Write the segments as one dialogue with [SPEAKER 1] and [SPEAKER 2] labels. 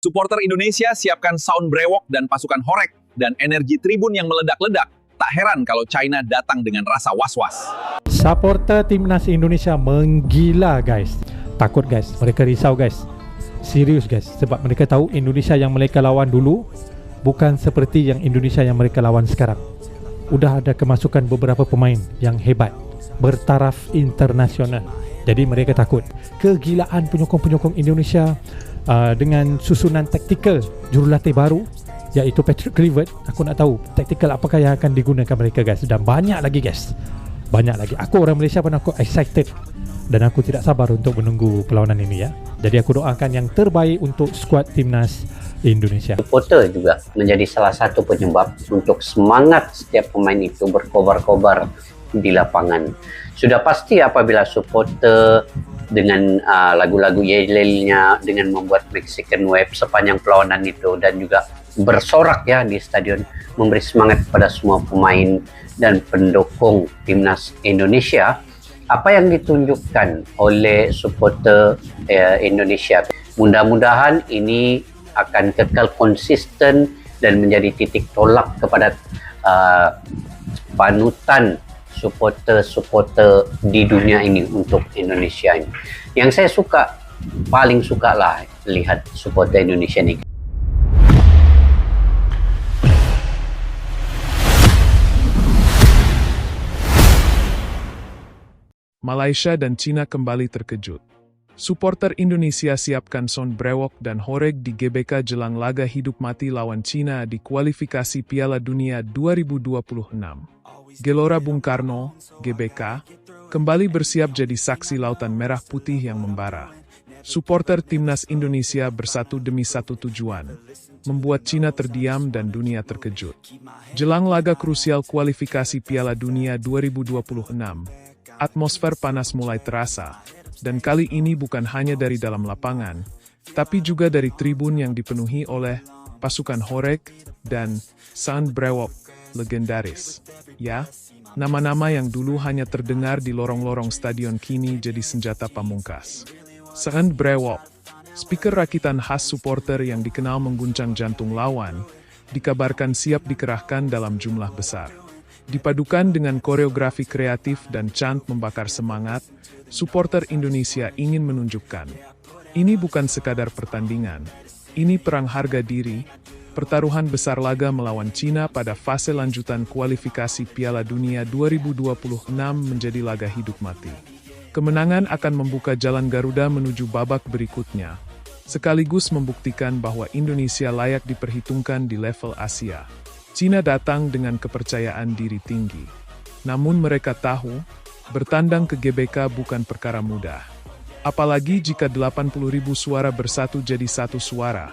[SPEAKER 1] Supporter Indonesia siapkan sound brewok dan pasukan horek dan energi tribun yang meledak-ledak. Tak heran kalau China datang dengan rasa was-was.
[SPEAKER 2] Supporter Timnas Indonesia menggila guys. Takut guys, mereka risau guys. Serius guys, sebab mereka tahu Indonesia yang mereka lawan dulu bukan seperti yang Indonesia yang mereka lawan sekarang. Udah ada kemasukan beberapa pemain yang hebat, bertaraf internasional. Jadi mereka takut kegilaan penyokong-penyokong Indonesia dengan susunan taktikal jurulatih baru iaitu Patrick Kluivert. Aku nak tahu taktikal apakah yang akan digunakan mereka guys. Dan banyak lagi guys, banyak lagi. Aku orang Malaysia pun aku excited dan aku tidak sabar untuk menunggu perlawanan ini ya. Jadi aku doakan yang terbaik untuk skuad Timnas Indonesia.
[SPEAKER 3] Supporter juga menjadi salah satu penyebab untuk semangat setiap pemain itu berkobar-kobar di lapangan. Sudah pasti apabila supporter dengan lagu-lagu yel-yelnya, dengan membuat Mexican Wave sepanjang perlawanan itu dan juga bersorak ya di stadion, memberi semangat kepada semua pemain dan pendukung Timnas Indonesia. Apa yang ditunjukkan oleh supporter Indonesia, mudah-mudahan ini akan kekal konsisten dan menjadi titik tolak kepada panutan supporter di dunia ini untuk Indonesia ini. Yang saya suka, paling suka lah lihat supporter Indonesia ini.
[SPEAKER 4] Malaysia dan Cina kembali terkejut. Supporter Indonesia siapkan sound brewok dan horeg di GBK jelang laga hidup mati lawan Cina di kualifikasi Piala Dunia 2026. Gelora Bung Karno, GBK, kembali bersiap jadi saksi lautan merah putih yang membara. Supporter Timnas Indonesia bersatu demi satu tujuan, membuat Cina terdiam dan dunia terkejut. Jelang laga krusial kualifikasi Piala Dunia 2026, atmosfer panas mulai terasa, dan kali ini bukan hanya dari dalam lapangan, tapi juga dari tribun yang dipenuhi oleh pasukan horeg dan sound brewok legendaris. Ya, nama-nama yang dulu hanya terdengar di lorong-lorong stadion kini jadi senjata pamungkas. Sound brewok, speaker rakitan khas supporter yang dikenal mengguncang jantung lawan, dikabarkan siap dikerahkan dalam jumlah besar. Dipadukan dengan koreografi kreatif dan chant membakar semangat, supporter Indonesia ingin menunjukkan, ini bukan sekadar pertandingan, ini perang harga diri, pertaruhan besar laga melawan Cina pada fase lanjutan kualifikasi Piala Dunia 2026 menjadi laga hidup mati. Kemenangan akan membuka jalan Garuda menuju babak berikutnya, sekaligus membuktikan bahwa Indonesia layak diperhitungkan di level Asia. Cina datang dengan kepercayaan diri tinggi. Namun mereka tahu, bertandang ke GBK bukan perkara mudah. Apalagi jika 80.000 suara bersatu jadi satu suara.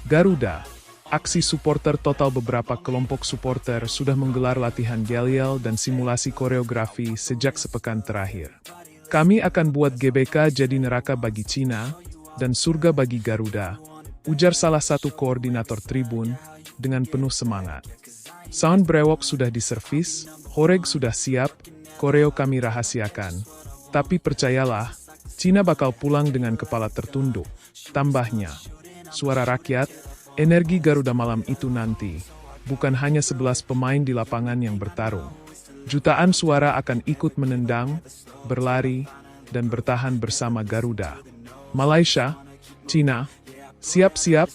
[SPEAKER 4] Garuda, aksi supporter total. Beberapa kelompok supporter sudah menggelar latihan yel-yel dan simulasi koreografi sejak sepekan terakhir. Kami akan buat GBK jadi neraka bagi Cina dan surga bagi Garuda, ujar salah satu koordinator tribun dengan penuh semangat. Sound brewok sudah diservis, horeg sudah siap, koreo kami rahasiakan. Tapi percayalah, Cina bakal pulang dengan kepala tertunduk. Tambahnya, suara rakyat, energi Garuda malam itu nanti, bukan hanya 11 pemain di lapangan yang bertarung. Jutaan suara akan ikut menendang, berlari, dan bertahan bersama Garuda. Malaysia, Cina, siap-siap,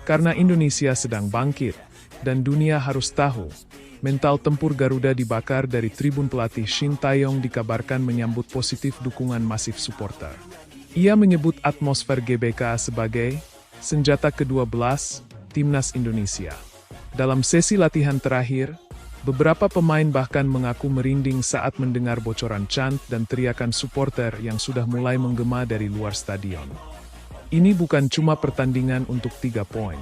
[SPEAKER 4] karena Indonesia sedang bangkit, dan dunia harus tahu, mental tempur Garuda dibakar. Dari tribun pelatih Shin Taeyong dikabarkan menyambut positif dukungan masif supporter. Ia menyebut atmosfer GBK sebagai senjata ke-12 Timnas Indonesia. Dalam sesi latihan terakhir, beberapa pemain bahkan mengaku merinding saat mendengar bocoran chant dan teriakan supporter yang sudah mulai menggema dari luar stadion. Ini bukan cuma pertandingan untuk 3 poin.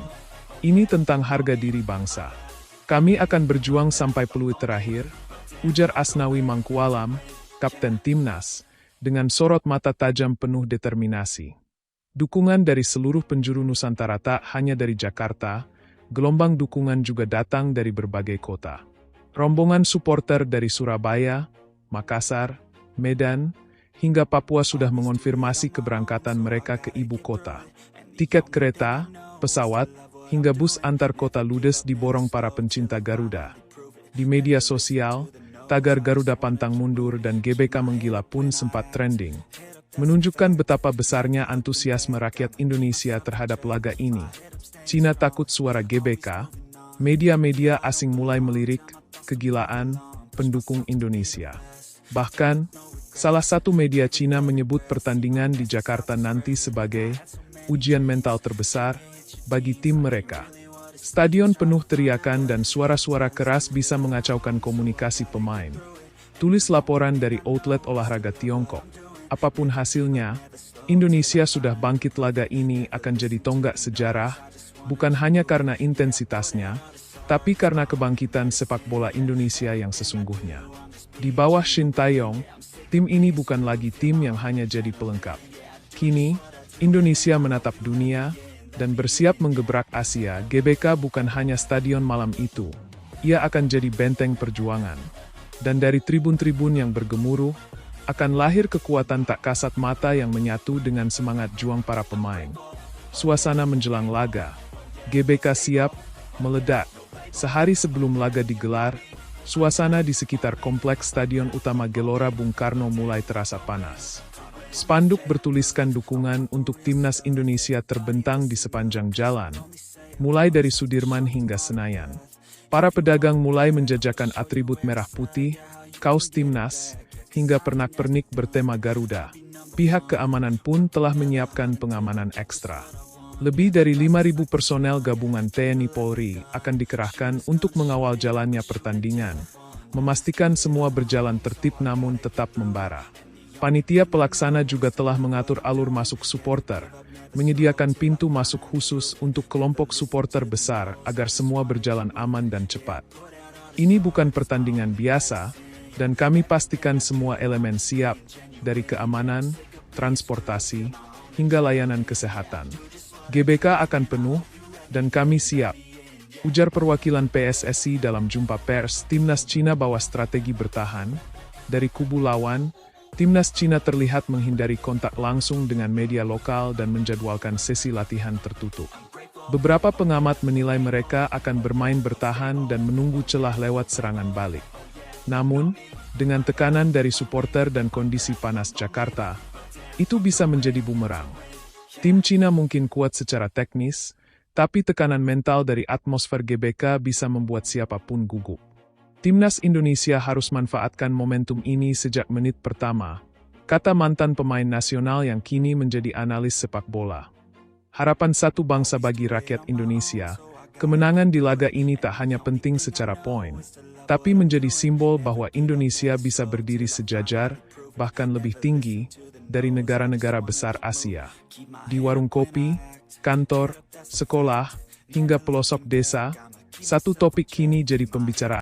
[SPEAKER 4] Ini tentang harga diri bangsa. Kami akan berjuang sampai peluit terakhir, ujar Asnawi Mangkualam, Kapten Timnas, dengan sorot mata tajam penuh determinasi. Dukungan dari seluruh penjuru Nusantara, tak hanya dari Jakarta, gelombang dukungan juga datang dari berbagai kota. Rombongan supporter dari Surabaya, Makassar, Medan, hingga Papua sudah mengonfirmasi keberangkatan mereka ke ibu kota. Tiket kereta, pesawat, hingga bus antar kota ludes diborong para pencinta Garuda. Di media sosial, tagar Garuda pantang mundur dan GBK menggila pun sempat trending, menunjukkan betapa besarnya antusiasme rakyat Indonesia terhadap laga ini. Cina takut suara GBK, media-media asing mulai melirik kegilaan pendukung Indonesia. Bahkan, salah satu media Cina menyebut pertandingan di Jakarta nanti sebagai ujian mental terbesar bagi tim mereka. Stadion penuh teriakan dan suara-suara keras bisa mengacaukan komunikasi pemain. Tulis laporan dari outlet olahraga Tiongkok. Apapun hasilnya, Indonesia sudah bangkit. Laga ini akan jadi tonggak sejarah, bukan hanya karena intensitasnya, tapi karena kebangkitan sepak bola Indonesia yang sesungguhnya. Di bawah Shin Tae-yong, tim ini bukan lagi tim yang hanya jadi pelengkap. Kini, Indonesia menatap dunia dan bersiap menggebrak Asia. GBK bukan hanya stadion malam itu, ia akan jadi benteng perjuangan. Dan dari tribun-tribun yang bergemuruh, akan lahir kekuatan tak kasat mata yang menyatu dengan semangat juang para pemain. Suasana menjelang laga, GBK siap meledak. Sehari sebelum laga digelar, suasana di sekitar kompleks Stadion Utama Gelora Bung Karno mulai terasa panas. Spanduk bertuliskan dukungan untuk timnas Indonesia terbentang di sepanjang jalan, mulai dari Sudirman hingga Senayan. Para pedagang mulai menjajakan atribut merah putih, kaos timnas, hingga pernak-pernik bertema Garuda. Pihak keamanan pun telah menyiapkan pengamanan ekstra. Lebih dari 5.000 personel gabungan TNI Polri akan dikerahkan untuk mengawal jalannya pertandingan, memastikan semua berjalan tertib namun tetap membara. Panitia pelaksana juga telah mengatur alur masuk supporter, menyediakan pintu masuk khusus untuk kelompok supporter besar agar semua berjalan aman dan cepat. Ini bukan pertandingan biasa, dan kami pastikan semua elemen siap, dari keamanan, transportasi, hingga layanan kesehatan. GBK akan penuh, dan kami siap. Ujar perwakilan PSSI dalam jumpa pers. Timnas Cina bawa strategi bertahan. Dari kubu lawan, timnas Cina terlihat menghindari kontak langsung dengan media lokal dan menjadwalkan sesi latihan tertutup. Beberapa pengamat menilai mereka akan bermain bertahan dan menunggu celah lewat serangan balik. Namun, dengan tekanan dari supporter dan kondisi panas Jakarta, itu bisa menjadi bumerang. Tim Cina mungkin kuat secara teknis, tapi tekanan mental dari atmosfer GBK bisa membuat siapapun gugup. Timnas Indonesia harus manfaatkan momentum ini sejak menit pertama, kata mantan pemain nasional yang kini menjadi analis sepak bola. Harapan satu bangsa bagi rakyat Indonesia, kemenangan di laga ini tak hanya penting secara poin, tapi menjadi simbol bahwa Indonesia bisa berdiri sejajar, bahkan lebih tinggi, dari negara-negara besar Asia. Di warung kopi, kantor, sekolah, hingga pelosok desa, satu topik kini jadi pembicaraan.